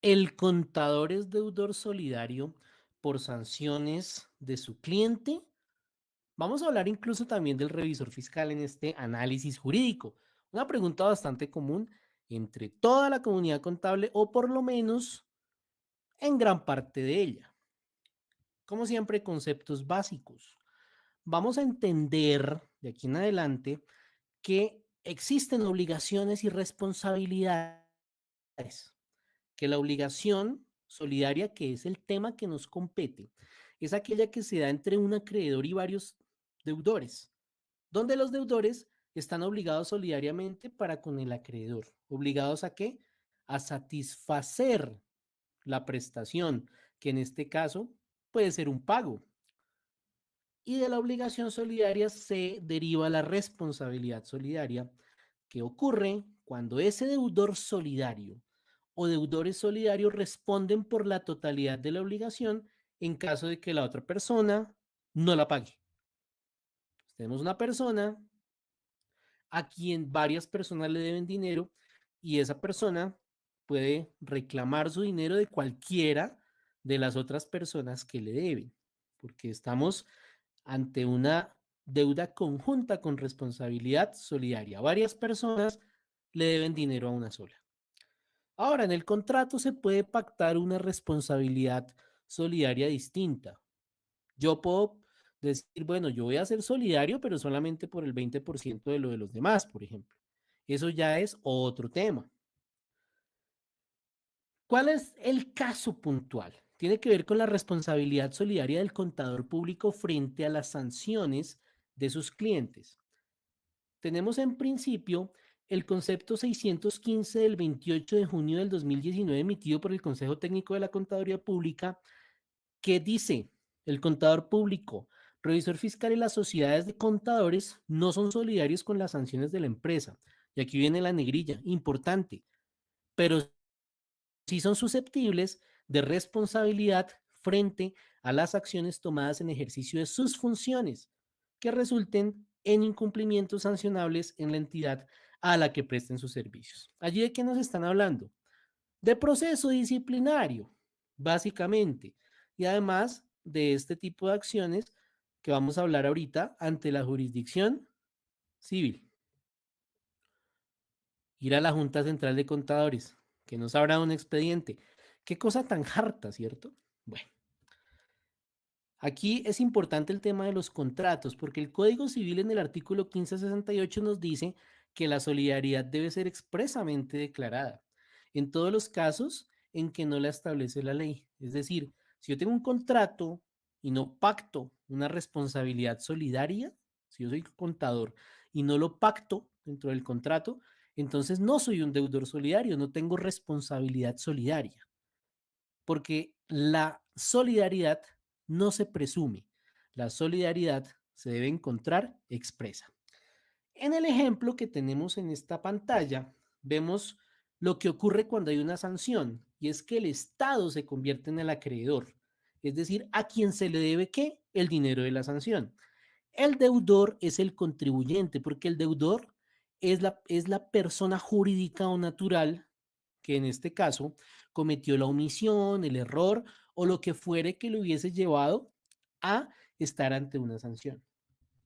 ¿El contador es deudor solidario por sanciones de su cliente? Vamos a hablar incluso también del revisor fiscal en este análisis jurídico. Una pregunta bastante común entre toda la comunidad contable o por lo menos en gran parte de ella. Como siempre, conceptos básicos. Vamos a entender de aquí en adelante que existen obligaciones y responsabilidades, que la obligación solidaria, que es el tema que nos compete, es aquella que se da entre un acreedor y varios deudores, donde los deudores están obligados solidariamente para con el acreedor. ¿Obligados a qué? A satisfacer la prestación, que en este caso puede ser un pago. Y de la obligación solidaria se deriva la responsabilidad solidaria, que ocurre cuando ese deudor solidario o deudores solidarios responden por la totalidad de la obligación en caso de que la otra persona no la pague. Tenemos una persona a quien varias personas le deben dinero y esa persona puede reclamar su dinero de cualquiera de las otras personas que le deben, porque estamos ante una deuda conjunta con responsabilidad solidaria. Varias personas le deben dinero a una sola. Ahora, en el contrato se puede pactar una responsabilidad solidaria distinta. Yo puedo decir, bueno, yo voy a ser solidario, pero solamente por el 20% de lo de los demás, por ejemplo. Eso ya es otro tema. ¿Cuál es el caso puntual? Tiene que ver con la responsabilidad solidaria del contador público frente a las sanciones de sus clientes. Tenemos en principio el concepto 615 del 28 de junio del 2019 emitido por el Consejo Técnico de la Contaduría Pública que dice, el contador público, revisor fiscal y las sociedades de contadores no son solidarios con las sanciones de la empresa. Y aquí viene la negrilla, importante, pero sí son susceptibles de responsabilidad frente a las acciones tomadas en ejercicio de sus funciones que resulten en incumplimientos sancionables en la entidad a la que presten sus servicios. ¿Allí de qué nos están hablando? De proceso disciplinario, básicamente. Y además de este tipo de acciones que vamos a hablar ahorita ante la jurisdicción civil. Ir a la Junta Central de Contadores, que nos abra un expediente. Qué cosa tan harta, ¿cierto? Bueno, aquí es importante el tema de los contratos, porque el Código Civil en el artículo 1568 nos dice que la solidaridad debe ser expresamente declarada en todos los casos en que no la establece la ley. Es decir, si yo tengo un contrato y no pacto una responsabilidad solidaria, si yo soy contador y no lo pacto dentro del contrato, entonces no soy un deudor solidario, no tengo responsabilidad solidaria porque la solidaridad no se presume, la solidaridad se debe encontrar expresa. En el ejemplo que tenemos en esta pantalla, vemos lo que ocurre cuando hay una sanción, y es que el Estado se convierte en el acreedor, es decir, a quien se le debe ¿qué? El dinero de la sanción. El deudor es el contribuyente, porque el deudor es la persona jurídica o natural que en este caso cometió la omisión, el error o lo que fuere que le hubiese llevado a estar ante una sanción.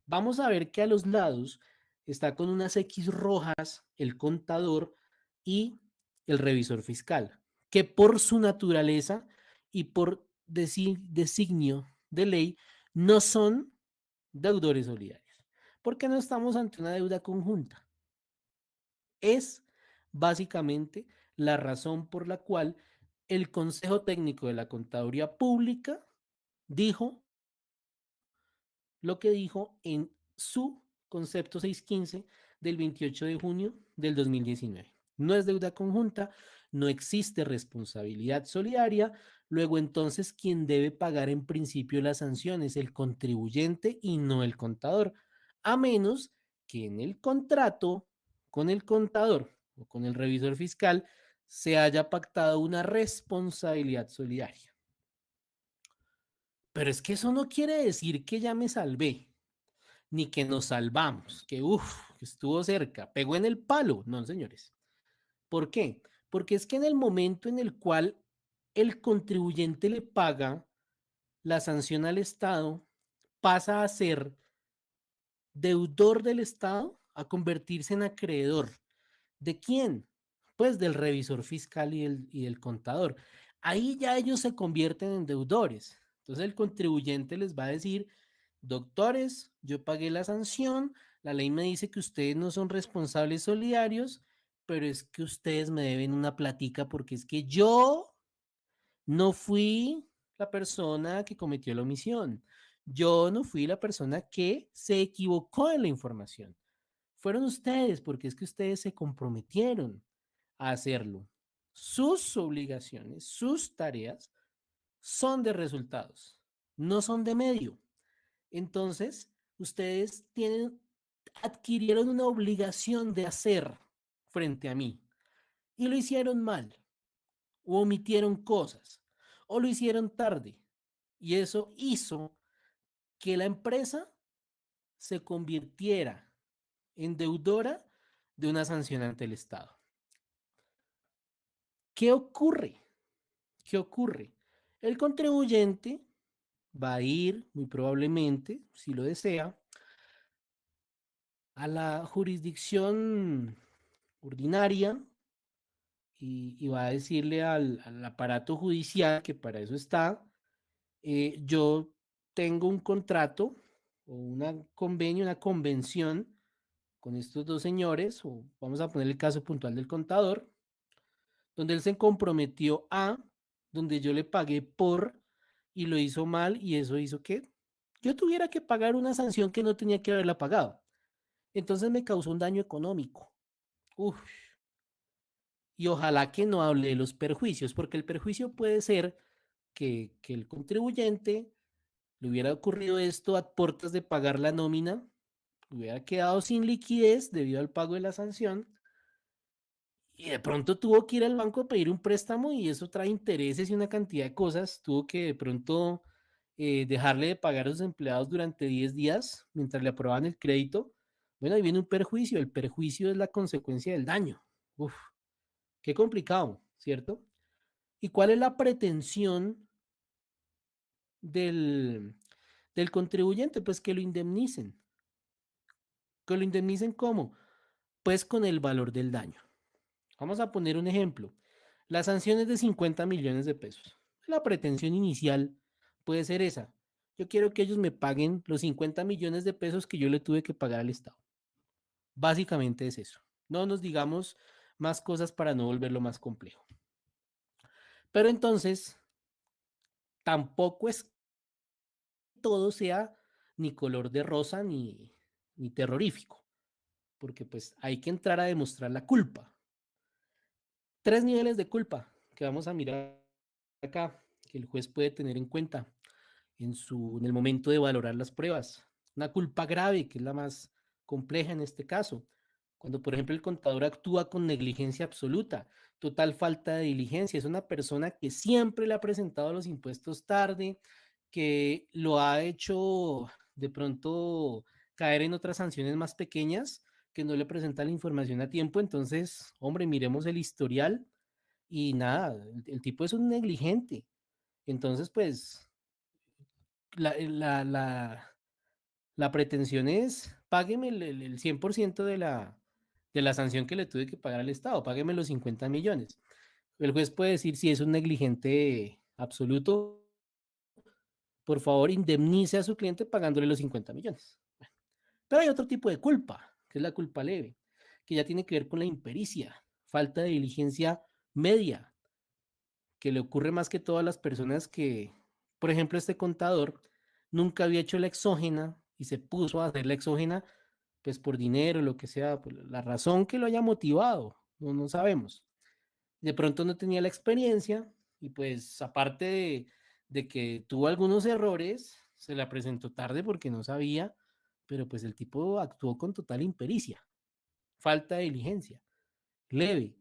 Vamos a ver que a los lados está con unas X rojas el contador y el revisor fiscal, que por su naturaleza y por designio de ley no son deudores solidarios, porque no estamos ante una deuda conjunta. Es básicamente la razón por la cual el Consejo Técnico de la Contaduría Pública dijo lo que dijo en su concepto 615 del 28 de junio del 2019. No es deuda conjunta, no existe responsabilidad solidaria, luego entonces quien debe pagar en principio la sanción es el contribuyente y no el contador, a menos que en el contrato con el contador o con el revisor fiscal se haya pactado una responsabilidad solidaria. Pero es que eso no quiere decir que ya me salvé ni que nos salvamos, que uff, estuvo cerca, pegó en el palo. No, señores. ¿Por qué? Porque es que en el momento en el cual el contribuyente le paga la sanción al Estado, pasa a ser deudor del Estado a convertirse en acreedor. ¿De quién? Pues del revisor fiscal y del contador. Ahí ya ellos se convierten en deudores. Entonces el contribuyente les va a decir, doctores, yo pagué la sanción, la ley me dice que ustedes no son responsables solidarios, pero es que ustedes me deben una platica porque es que yo no fui la persona que cometió la omisión. Yo no fui la persona que se equivocó en la información. Fueron ustedes, porque es que ustedes se comprometieron a hacerlo. Sus obligaciones, sus tareas son de resultados, no son de medio. Entonces, ustedes adquirieron una obligación de hacer frente a mí y lo hicieron mal, o omitieron cosas, o lo hicieron tarde. Y eso hizo que la empresa se convirtiera en deudora de una sanción ante el Estado. ¿Qué ocurre? ¿Qué ocurre? El contribuyente va a ir, muy probablemente, si lo desea, a la jurisdicción ordinaria y va a decirle al aparato judicial, que para eso está, yo tengo un contrato o un convenio, una convención con estos dos señores, o vamos a poner el caso puntual del contador, donde él se comprometió a, donde yo le pagué por y lo hizo mal y eso hizo que yo tuviera que pagar una sanción que no tenía que haberla pagado. Entonces me causó un daño económico. Uf, y ojalá que no hable de los perjuicios, porque el perjuicio puede ser que el contribuyente le hubiera ocurrido esto a puertas de pagar la nómina, hubiera quedado sin liquidez debido al pago de la sanción y de pronto tuvo que ir al banco a pedir un préstamo y eso trae intereses y una cantidad de cosas. Tuvo que de pronto dejarle de pagar a sus empleados durante 10 días mientras le aprobaban el crédito. Bueno, ahí viene un perjuicio. El perjuicio es la consecuencia del daño. Uf, qué complicado, ¿cierto? ¿Y cuál es la pretensión del, del contribuyente? Pues que lo indemnicen. ¿Que lo indemnicen cómo? Pues con el valor del daño. Vamos a poner un ejemplo. La sanción es de 50 millones de pesos. La pretensión inicial puede ser esa. Yo quiero que ellos me paguen los 50 millones de pesos que yo le tuve que pagar al Estado. Básicamente es eso. No nos digamos más cosas para no volverlo más complejo. Pero entonces, tampoco es que todo sea ni color de rosa ni terrorífico, porque pues hay que entrar a demostrar la culpa. Tres niveles de culpa que vamos a mirar acá, que el juez puede tener en cuenta en el momento de valorar las pruebas. Una culpa grave, que es la más compleja en este caso. Cuando, por ejemplo, el contador actúa con negligencia absoluta, total falta de diligencia, es una persona que siempre le ha presentado los impuestos tarde, que lo ha hecho de pronto caer en otras sanciones más pequeñas, que no le presenta la información a tiempo. Entonces, hombre, miremos el historial y nada, el tipo es un negligente. Entonces, pues, la, la, la, la pretensión es, págueme el 100% de la sanción que le tuve que pagar al Estado, págueme los 50 millones. El juez puede decir si es un negligente absoluto, por favor, indemnice a su cliente pagándole los 50 millones. Pero hay otro tipo de culpa, que es la culpa leve, que ya tiene que ver con la impericia, falta de diligencia media, que le ocurre más que todas las personas que, por ejemplo, este contador nunca había hecho la exógena y se puso a hacer la exógena, pues por dinero, lo que sea, por la razón que lo haya motivado, no sabemos. De pronto no tenía la experiencia y pues aparte de que tuvo algunos errores, se la presentó tarde porque no sabía, pero pues el tipo actuó con total impericia, falta de diligencia, leve.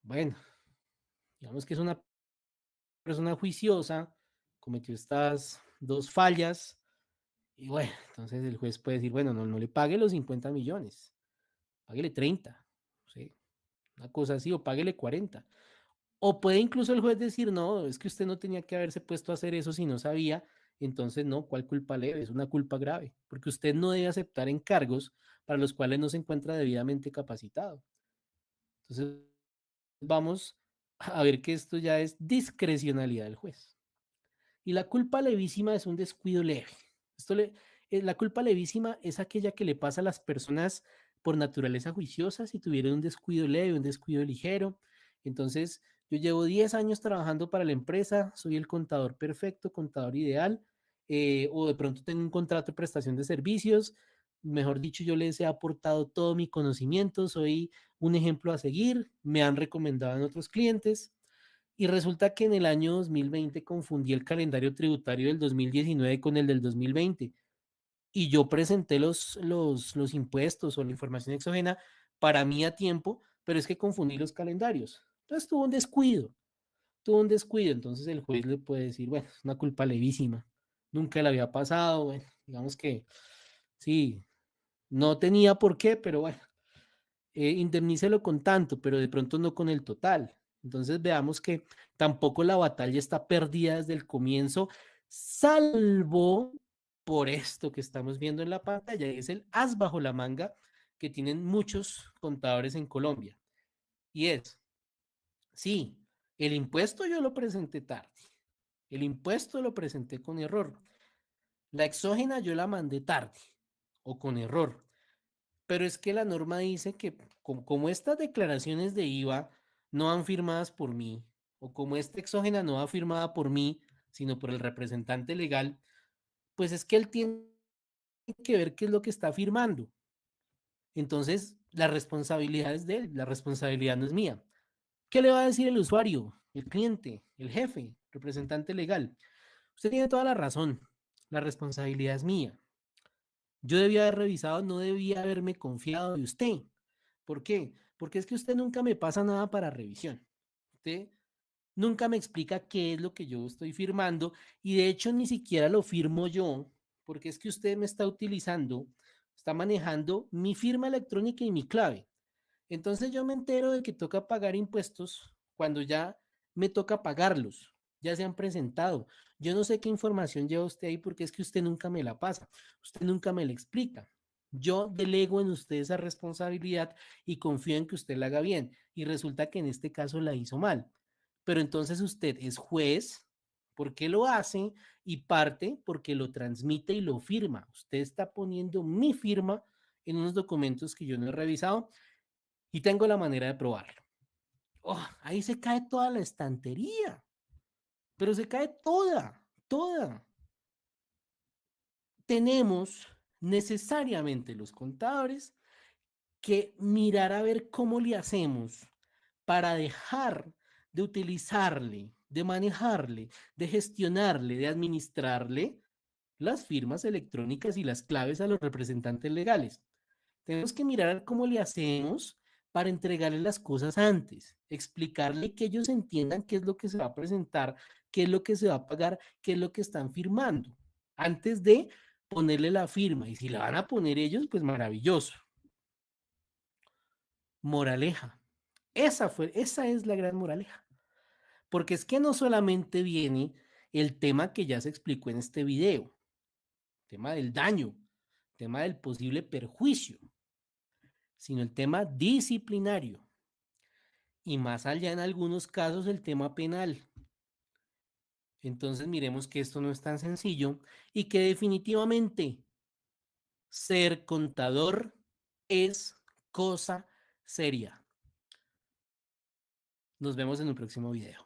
Bueno, digamos que es una persona juiciosa, cometió estas dos fallas y bueno, entonces el juez puede decir, bueno, no le pague los 50 millones, páguele 30, ¿sí? Una cosa así, o páguele 40. O puede incluso el juez decir, no, es que usted no tenía que haberse puesto a hacer eso si no sabía, entonces no, ¿cuál culpa leve? Es una culpa grave, porque usted no debe aceptar encargos para los cuales no se encuentra debidamente capacitado. Entonces, vamos a ver que esto ya es discrecionalidad del juez. Y la culpa levísima es un descuido leve. La culpa levísima es aquella que le pasa a las personas por naturaleza juiciosa si tuvieron un descuido leve, un descuido ligero. Entonces, yo llevo 10 años trabajando para la empresa, soy el contador perfecto, contador ideal, o de pronto tengo un contrato de prestación de servicios. Mejor dicho, yo les he aportado todo mi conocimiento, soy un ejemplo a seguir, me han recomendado en otros clientes. Y resulta que en el año 2020 confundí el calendario tributario del 2019 con el del 2020 y yo presenté los impuestos o la información exógena para mí a tiempo, pero es que confundí los calendarios. Entonces tuvo un descuido. Entonces el juez le puede decir, bueno, es una culpa levísima, nunca le había pasado, bueno, digamos que sí, no tenía por qué, pero bueno, indemnícelo con tanto, pero de pronto no con el total. Entonces veamos que tampoco la batalla está perdida desde el comienzo, salvo por esto que estamos viendo en la pantalla, y es el as bajo la manga que tienen muchos contadores en Colombia. Y es, sí, el impuesto yo lo presenté tarde, el impuesto lo presenté con error, la exógena yo la mandé tarde o con error. Pero es que la norma dice que como estas declaraciones de IVA no van firmadas por mí, o como esta exógena no va firmada por mí, sino por el representante legal, pues es que él tiene que ver qué es lo que está firmando. Entonces, la responsabilidad es de él, la responsabilidad no es mía. ¿Qué le va a decir el usuario, el cliente, el jefe, representante legal? Usted tiene toda la razón, la responsabilidad es mía. Yo debía haber revisado, no debía haberme confiado de usted. ¿Por qué? Porque es que usted nunca me pasa nada para revisión. Usted nunca me explica qué es lo que yo estoy firmando y de hecho ni siquiera lo firmo yo, porque es que usted me está utilizando, está manejando mi firma electrónica y mi clave. Entonces yo me entero de que toca pagar impuestos cuando ya me toca pagarlos, ya se han presentado. Yo no sé qué información lleva usted ahí porque es que usted nunca me la pasa, usted nunca me la explica. Yo delego en usted esa responsabilidad y confío en que usted la haga bien y resulta que en este caso la hizo mal. Pero entonces usted es juez porque lo hace y parte porque lo transmite y lo firma. Usted está poniendo mi firma en unos documentos que yo no he revisado y tengo la manera de probarlo. Oh, ahí se cae toda la estantería, pero se cae toda, toda. Tenemos necesariamente los contadores que mirar a ver cómo le hacemos para dejar de utilizarle, de manejarle, de gestionarle, de administrarle las firmas electrónicas y las claves a los representantes legales. Tenemos que mirar cómo le hacemos para entregarle las cosas antes, explicarle que ellos entiendan qué es lo que se va a presentar, qué es lo que se va a pagar, qué es lo que están firmando, antes de ponerle la firma. Y si la van a poner ellos, pues maravilloso. Moraleja. Esa es la gran moraleja. Porque es que no solamente viene el tema que ya se explicó en este video, tema del daño, tema del posible perjuicio, sino el tema disciplinario y más allá en algunos casos el tema penal. Entonces miremos que esto no es tan sencillo y que definitivamente ser contador es cosa seria. Nos vemos en un próximo video.